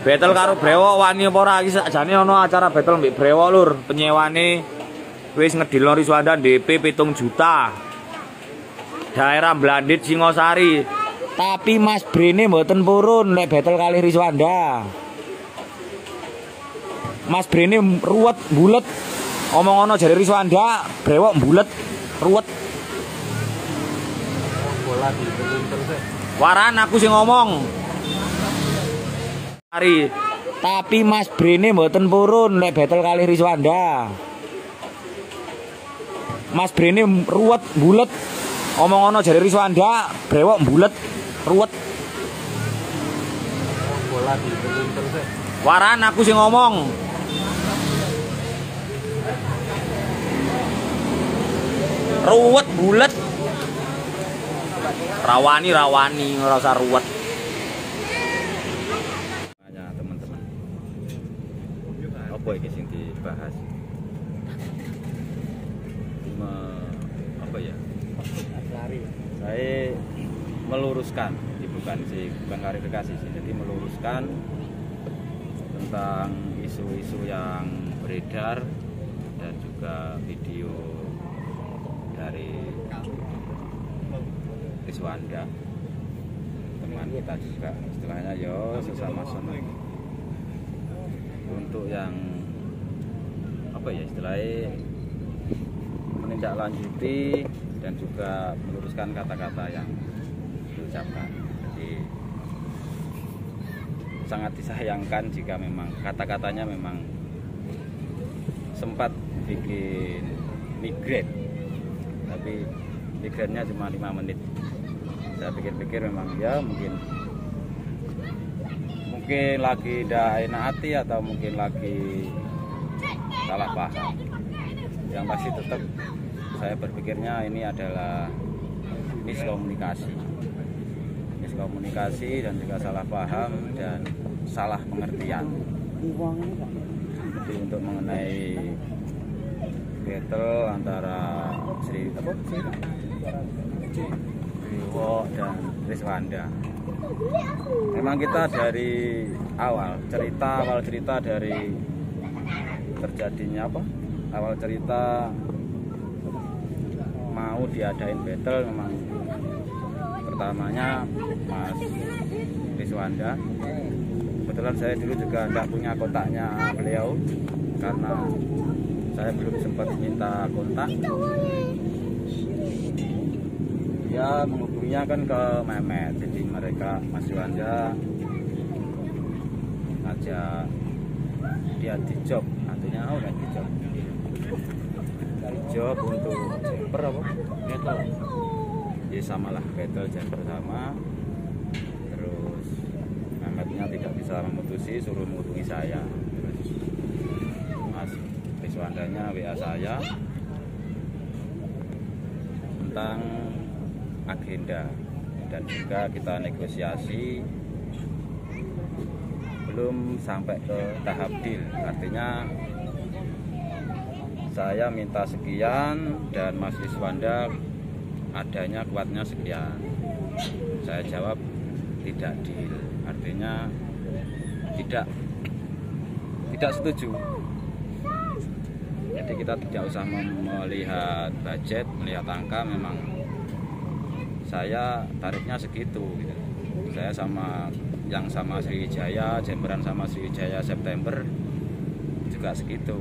Battle karo Brewok wani apa ora iki sakjane ana acara battle mbek Brewok lur. Penyewane wis ngedilno Rizwanda DP 7 juta. Daerah Blandit Singosari. Tapi Mas Brene mboten purun nek battle kali Rizwanda. Mas Brene ruwet bulet. Omong ana jare Rizwanda, Brewok bulet, ruwet. Bola terus. Waran aku sing ngomong. Tapi Mas Brene mboten purun nek battle kali Rizwanda. Mas Brene ruwet bulet. Omong ana jare Rizwanda, Brewok bulet, ruwet. Bola terus. Waran aku sing ngomong. Ruwet bulet. Rawani ora usah ruwet. Apa ini yang dibahas? Apa ya? Saya meluruskan, bukan klarifikasi sih. Jadi meluruskan tentang isu-isu yang beredar dan juga video dari Rizwanda. Teman kita juga istilahnya yo sesama untuk yang apa ya istilahnya menindaklanjuti dan juga meluruskan kata-kata yang diucapkan. Jadi sangat disayangkan jika memang kata-katanya memang sempat bikin migrain, tapi migrainnya cuma 5 menit. Saya pikir-pikir memang ya mungkin lagi tidak enak hati atau mungkin lagi salah paham. Yang pasti tetap saya berpikirnya ini adalah miskomunikasi dan juga salah paham dan salah pengertian. Jadi untuk mengenai battle antara Brewok dan Rizwanda, memang kita dari awal cerita dari terjadinya awal cerita mau diadain battle memang pertamanya Mas Rizwanda. Kebetulan saya dulu juga tidak punya kontaknya beliau karena saya belum sempat minta kontak. Dia menghubunginya kan ke Mehmet, jadi mereka Mas Rizwanda ngajak dia di job, artinya di job untuk jumper battle. Jadi samalah battle jumper sama. Terus Mehmetnya tidak bisa memutusi, suruh menghubungi saya. Terus Mas Rizwandanya WA saya tentang agenda dan juga kita negosiasi belum sampai ke tahap deal, artinya saya minta sekian dan Mas Rizwanda adanya kuatnya sekian. Saya jawab tidak deal, artinya tidak setuju. Jadi kita tidak usah melihat budget, melihat angka, memang saya tarifnya segitu gitu. Saya sama Sriwijaya, jemperan sama Sriwijaya September juga segitu,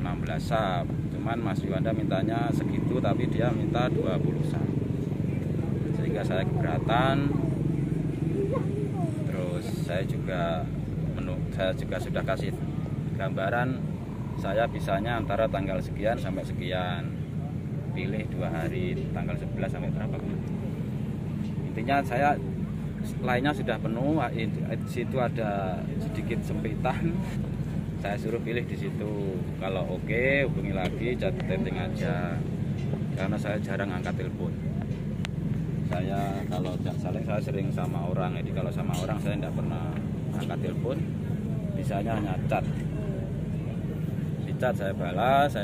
16 sub. Cuman Mas Rizwanda mintanya segitu tapi dia minta 20 sub. Sehingga saya keberatan. Terus saya juga sudah kasih gambaran saya bisanya antara tanggal sekian sampai sekian. Pilih 2 hari, tanggal 11 sampai berapa. Intinya saya lainnya sudah penuh, di situ ada sedikit sempitan. Saya suruh pilih di situ. Kalau oke, hubungi lagi, chatting aja. Karena saya jarang angkat telepon. Saya kalau saya sering sama orang, jadi kalau sama orang saya tidak pernah angkat telepon. Bisanya hanya chat. Di chat saya balas.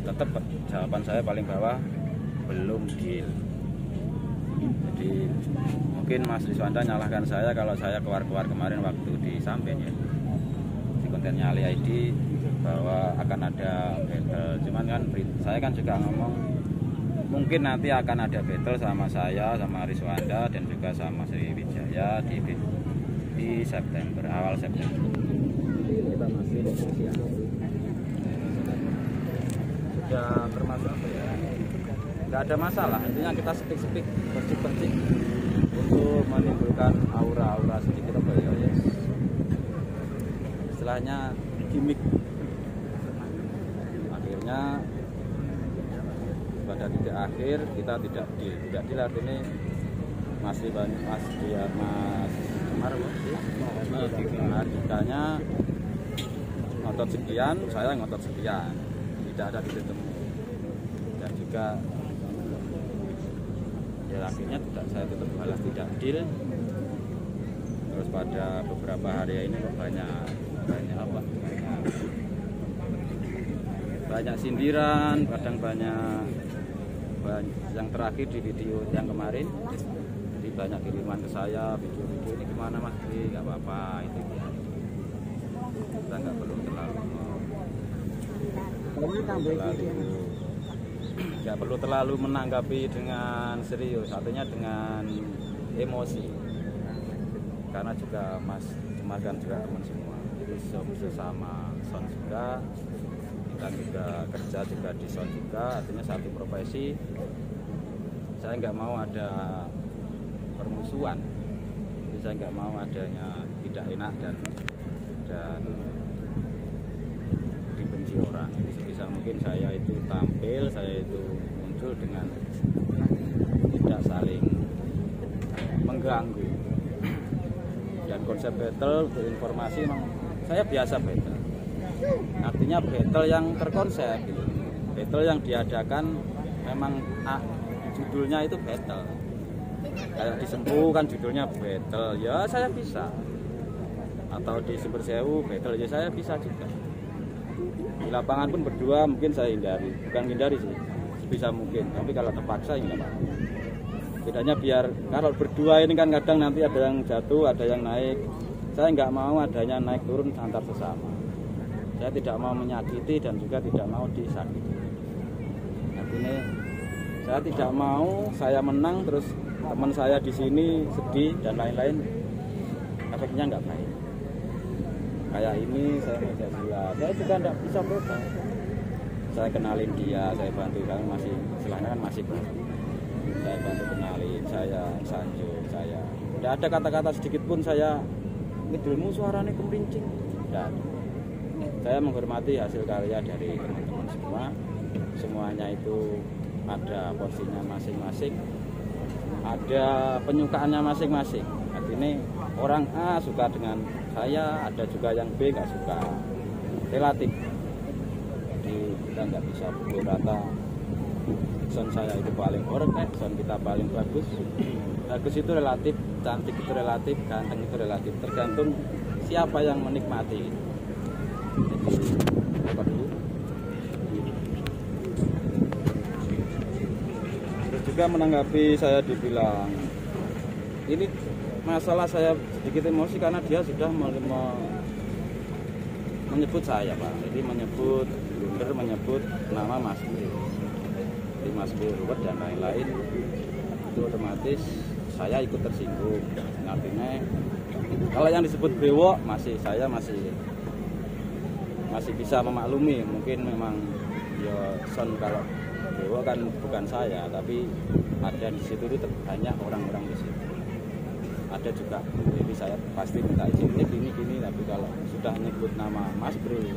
Tetap jawaban saya paling bawah belum deal. Jadi mungkin Mas Riswanda nyalahkan saya kalau saya keluar-keluar kemarin waktu di Sampen ya, di kontennya Ali ID bahwa akan ada battle. Cuman kan saya kan juga ngomong mungkin nanti akan ada battle sama saya, sama Riswanda dan juga sama Sriwijaya di September, awal September. Kita masih Ya termasuk apa ya, nggak ada masalah, intinya kita sepik-sepik, percik-percik untuk menimbulkan aura-aura sedikit apa ya, istilahnya gimmick. Akhirnya pada titik akhir kita tidak deal ini Mas harganya ngotot sekian, saya ngotot sekian, tidak ada titik temu. Dan juga ya akhirnya saya tetap balas tidak deal. Terus pada beberapa hari ini kok banyak sindiran, kadang banyak yang terakhir di video yang kemarin, jadi banyak kiriman ke saya video-video ini gimana Mas Bri, nggak apa-apa itu ya. Kita nggak perlu terlalu menanggapi dengan serius, artinya dengan emosi, karena juga Mas Cemar kan juga teman semua, jadi sesama son juga, kita juga kerja juga di son juga, artinya satu profesi. Saya nggak mau ada permusuhan, jadi saya nggak mau adanya tidak enak dan dibenci orang. Jadi sebisa mungkin saya itu tampil, saya itu muncul dengan tidak saling mengganggu. Dan konsep battle untuk informasi memang saya biasa battle, artinya battle yang terkonsep gitu. Battle yang diadakan memang judulnya itu battle, kayak di Sempu kan judulnya battle, ya saya bisa. Atau di Sumber Sewu battle, ya saya bisa juga. Di lapangan pun berdua mungkin saya hindari, bukan hindari sih, sebisa mungkin, tapi kalau terpaksa ya apa. Bedanya biar kalau berdua ini kan kadang nanti ada yang jatuh, ada yang naik. Saya nggak mau adanya naik turun antar sesama. Saya tidak mau menyakiti dan juga tidak mau disakiti. Artinya saya tidak mau saya menang terus teman saya di sini sedih dan lain-lain, efeknya nggak baik. Kayak ini saya Pancasila, saya juga tidak bisa protes. Saya kenalin dia, saya bantu, kami masih istilahnya kan masih baru. Saya bantu kenalin, saya sanjung, saya tidak ada kata-kata sedikit pun saya ngidulmu suaranya kemerincing. Dan saya menghormati hasil karya dari teman-teman semua. Semuanya itu ada porsinya masing-masing, ada penyukaannya masing-masing. Artinya orang A suka dengan saya, ada juga yang B nggak suka, relatif. Jadi kita nggak bisa pukul rata sound saya itu paling orek, sound kita paling bagus. Bagus itu relatif, cantik itu relatif, ganteng itu relatif, tergantung siapa yang menikmati. Jadi apa dulu? Terus juga menanggapi saya dibilang ini masalah saya sedikit emosi karena dia sudah menyebut saya Pak, jadi menyebut blunder, menyebut nama Mas Bri, jadi Mas Bri Ruwet dan lain-lain, itu otomatis saya ikut tersinggung. Artinya kalau yang disebut brewok saya masih bisa memaklumi, mungkin memang ya son kalau brewok kan bukan saya, tapi ada di situ itu banyak orang-orang di situ. Ada juga, jadi saya pasti minta izin gini, tapi kalau sudah menyebut nama Mas Bri,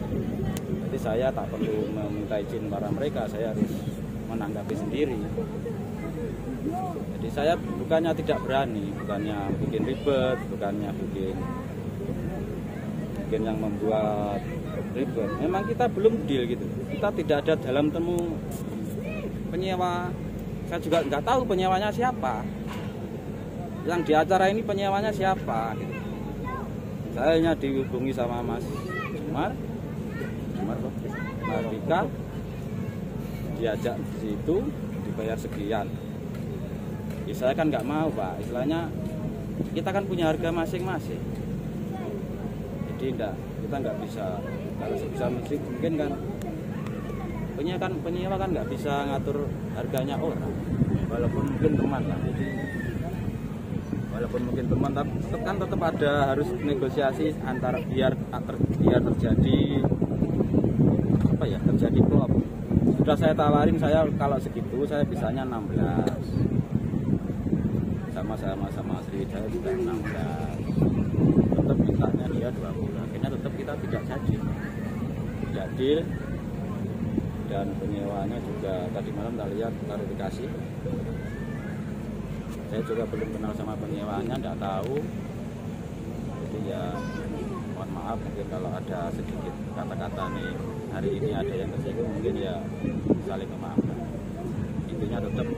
jadi saya tak perlu meminta izin para mereka, saya harus menanggapi sendiri. Jadi saya bukannya tidak berani, bukannya bikin ribet, bukannya bikin yang membuat ribet. Memang kita belum deal gitu, kita tidak ada dalam temu penyewa. Saya juga nggak tahu penyewanya siapa, yang di acara ini penyewanya siapa gitu. Saya hanya dihubungi sama Mas Cemar diajak di situ, dibayar sekian. saya kan nggak mau Pak, istilahnya kita kan punya harga masing-masing, jadi kita nggak bisa, kalau sebisa mungkin kan penyewa kan nggak bisa ngatur harganya orang, walaupun mungkin teman lah. Jadi walaupun mungkin teman, tapi tetap ada harus negosiasi antara biar terjadi terjadi klop. Sudah saya tawarin, saya kalau segitu saya bisanya 16, sama Sriwijaya juga 16, tetap mintanya dia 20, akhirnya tetap kita tidak jadi. Dan penyewanya juga tadi malam kita lihat klarifikasi, saya juga belum kenal sama penyewanya, tidak tahu, jadi ya mohon maaf mungkin kalau ada sedikit kata-kata nih hari ini ada yang tersinggung, mungkin ya saling memaafkan. Intinya tetap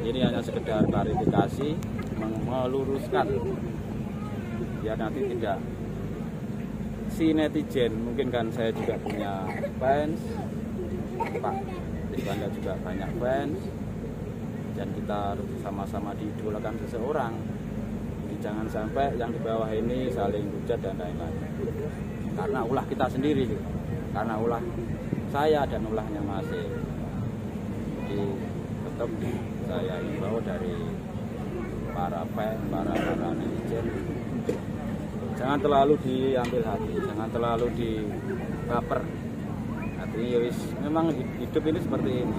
ini hanya sekedar klarifikasi, meluruskan biar nanti tidak si netizen, mungkin kan saya juga punya fans, Pak Siswanda juga banyak fans, dan kita harus sama-sama diidolakan seseorang. Jadi jangan sampai yang di bawah ini saling hujat dan lain-lain, karena ulah kita sendiri, karena ulah saya dan ulahnya masih. Jadi tetap saya himbau dari para fans, para netizen, jangan terlalu diambil hati, jangan terlalu dibaper. Artinya memang hidup ini seperti ini,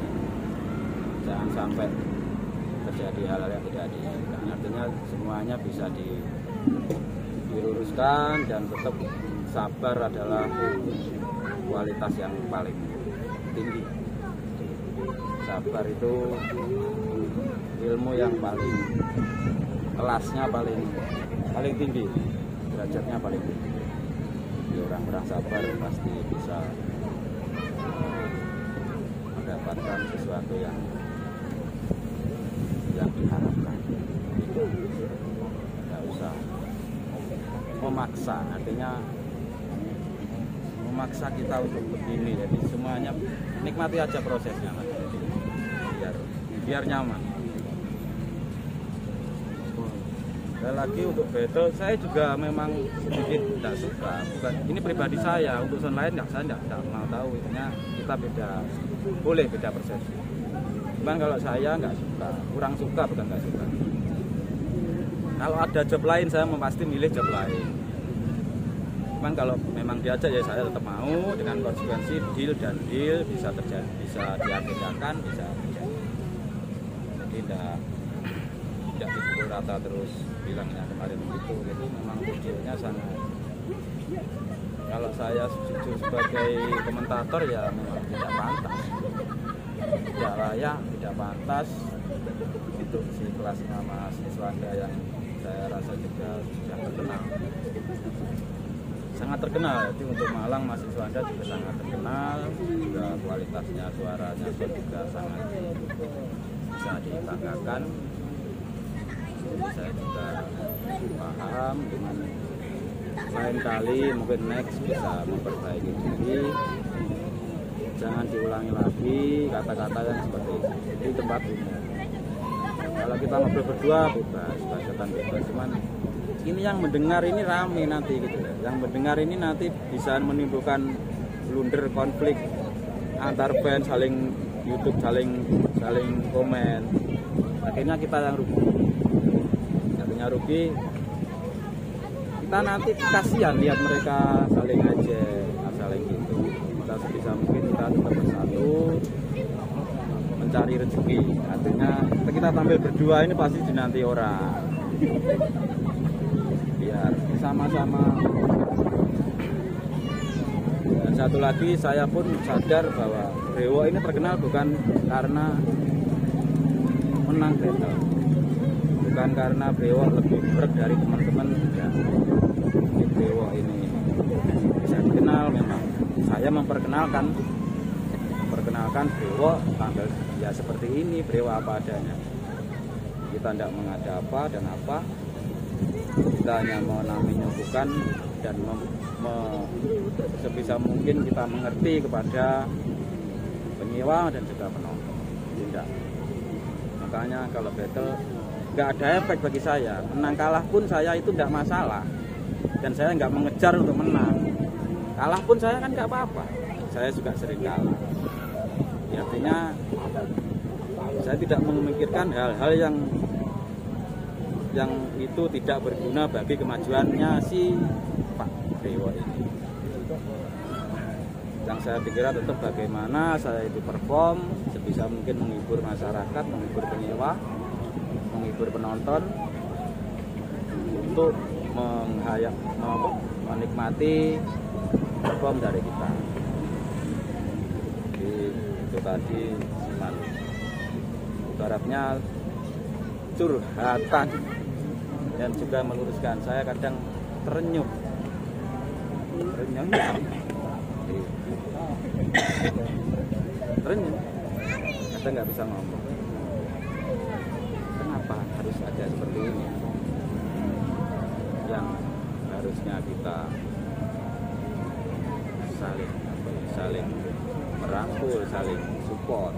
jangan sampai terjadi hal-hal yang tidak diinginkan. Artinya semuanya bisa diluruskan, dan tetap sabar adalah kualitas yang paling tinggi. Sabar itu ilmu yang paling kelasnya paling tinggi, derajatnya paling tinggi. Jadi orang-orang sabar pasti bisa mendapatkan sesuatu yang diharapkan. Tidak usah memaksa, artinya memaksa kita untuk begini. Jadi semuanya nikmati aja prosesnya, Mas. Biar nyaman. Dan lagi untuk battle, saya juga memang sedikit tidak suka. Bukan, ini pribadi saya, untuk sound lain saya tidak mau tahu. Intinya kita boleh beda persepsi. Cuman kalau saya nggak suka, kurang suka, bukan nggak suka. Kalau ada job lain, saya pasti milih job lain. Cuman kalau memang diajak ya saya tetap mau, dengan konsekuensi deal bisa terjadi, bisa diagendakan, bisa terjadi. Jadi tidak dipukul rata terus bilangnya kemarin begitu. Jadi memang videonya sangat, kalau saya jujur sebagai komentator ya memang tidak pantas, tidak layak, tidak pantas. Itu si kelasnya Mas Siswanda yang saya rasa juga sudah terkenal, sangat terkenal. Jadi untuk Malang Mas Siswanda juga sangat terkenal, juga kualitasnya suaranya juga sangat bisa dibanggakan. Jadi saya juga paham, dengan lain kali mungkin next bisa memperbaiki diri, jangan diulangi lagi kata-kata yang seperti itu di tempat umum. Kalau kita ngobrol berdua bebas, bacotan bebas, cuman ini yang mendengar ini rame nanti gitu. Yang mendengar ini nanti bisa menimbulkan blunder, konflik antar fans, saling YouTube, saling komen. Akhirnya kita yang rugi. Kita nanti kasihan lihat mereka saling aja, saling gitu. Kita sebisa mungkin kita tetap bersatu mencari rezeki. Artinya kita tampil berdua ini pasti dinanti orang. Biar sama-sama. Dan satu lagi, saya pun sadar bahwa Brewo ini terkenal bukan karena menang battle, bukan karena Brewo lebih berat dari teman-teman, tidak. Brewo ini bisa dikenal, memang saya memperkenalkan Brewo tampil ya seperti ini, Brewo apa adanya. Kita tidak mengada apa dan apa, kita hanya menyembuhkan dan sebisa mungkin kita mengerti kepada penyewa dan juga penonton. Tidak. Makanya kalau battle nggak ada efek bagi saya. Menang kalah pun saya itu tidak masalah, dan saya nggak mengejar untuk menang. Kalah pun saya kan nggak apa-apa, saya juga sering kalah. Ya, artinya saya tidak memikirkan hal-hal yang itu tidak berguna bagi kemajuannya si Pak Dewo ini. Yang saya pikirkan tetap bagaimana saya itu perform sebisa mungkin, menghibur masyarakat, menghibur penyewa, menghibur penonton, untuk menikmati perform dari kita. Jadi itu tadi cuman ibaratnya curhatan dan juga meluruskan. Saya kadang terenyuh kadang nggak bisa ngomong. Kenapa harus ada seperti ini? Yang harusnya kita saling merangkul, saling support.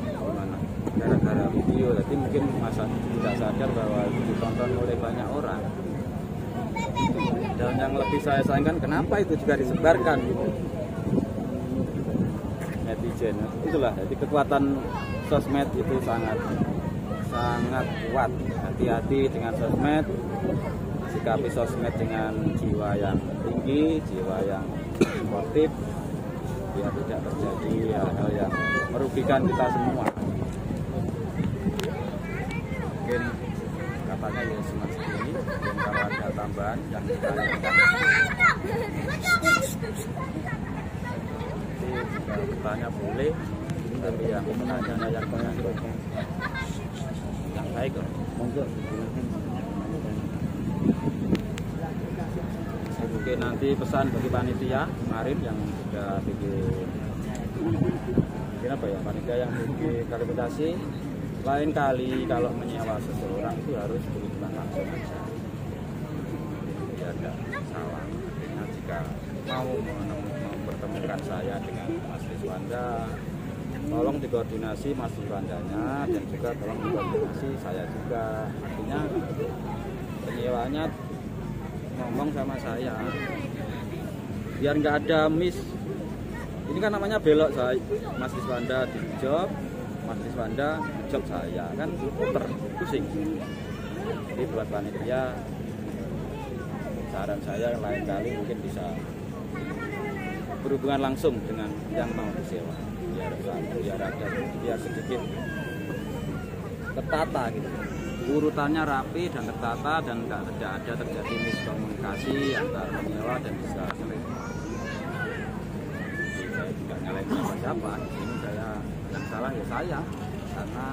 Gimana? Gara-gara video, jadi mungkin masa tidak sadar bahwa ditonton oleh banyak orang. Dan yang lebih saya sayangkan, kenapa itu juga disebarkan gitu. Netizen, itulah. Jadi kekuatan sosmed itu sangat kuat. Hati-hati dengan sosmed. Sikapi sosmed dengan jiwa yang tinggi, jiwa yang sportif, biar tidak terjadi hal-hal yang merugikan kita semua. Mungkin katanya ya cuma segini. Kalau ada tambahan yang ditanyakan, jika bertanya boleh, tapi yang menanya yang baik kok. Monggo. Mungkin nanti pesan bagi panitia kemarin yang sudah bikin apa ya, panitia yang bikin klarifikasi, lain kali kalau menyewa seseorang itu harus berhubungan langsung aja. Tidak ada salah. Nah, jika mau mempertemukan saya dengan Mas Rizwanda, tolong dikoordinasi Mas Rizwandanya, dan juga tolong dikoordinasi saya juga. Artinya penyewanya ngomong sama saya biar nggak ada miss. Ini kan namanya belok, saya Mas Rizwanda di job, Mas Rizwanda di job saya, kan puter pusing. Jadi buat panitia, saran saya lain kali mungkin bisa berhubungan langsung dengan yang mau disewa, biar sedikit tertata gitu. Urutannya rapi dan tertata, dan nggak ada terjadi miskomunikasi antara penyewa dan bisa selesai. Saya tidak nyalain siapa-siapa. Ini saya yang salah ya saya, karena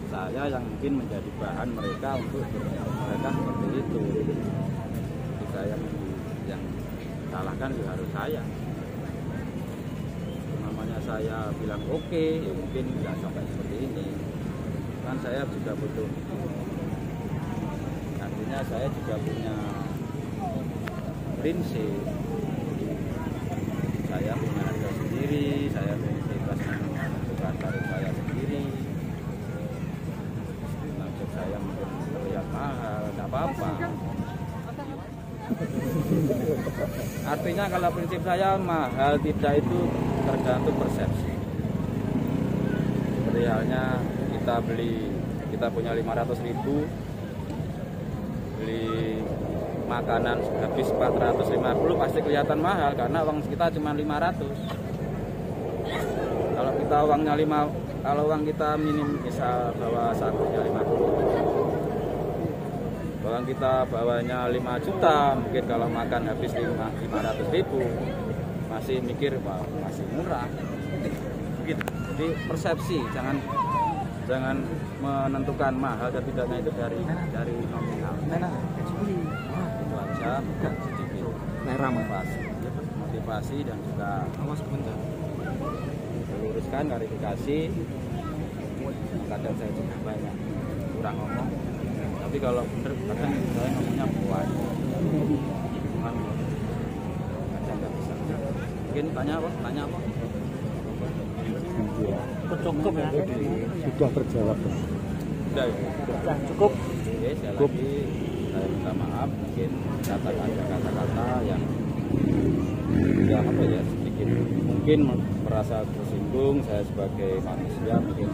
saya yang mungkin menjadi bahan mereka untuk mereka seperti itu. Jadi saya yang salahkan juga harus saya. Namanya saya bilang oke, ya mungkin nggak sampai seperti ini. Kan saya juga butuh, artinya saya juga punya prinsip, saya punya harga sendiri, saya bebas menentukan tarif saya sendiri. Maksud saya mungkin terlihat mahal, nggak apa-apa. Artinya kalau prinsip saya mahal tidak itu tergantung persepsi. Seperti halnya kita punya 500.000, beli makanan habis 450 pasti kelihatan mahal karena uang kita cuma 500. Kalau uang kita minim, misal bawa sakunya 50, uang kita bawanya 5 juta, mungkin kalau makan habis 500.000 masih mikir bahwa masih murah gitu. Jadi persepsi, jangan menentukan mahal dan tidaknya itu dari nominal. Itu aja, bukan sedikit motivasi dan juga meluruskan, klarifikasi. Kadang saya juga banyak kurang ngomong, tapi kalau bener kadang saya ngomongnya kuat. Cuman kadang nggak bisa. Mungkin tanya apa? Cukup ya. Sudah terjawab. Sudah ya. Sudah cukup. Oke, sekali lagi saya minta maaf, mungkin katakan ada kata-kata yang apa ya sedikit mungkin merasa tersinggung. Saya sebagai manusia mungkin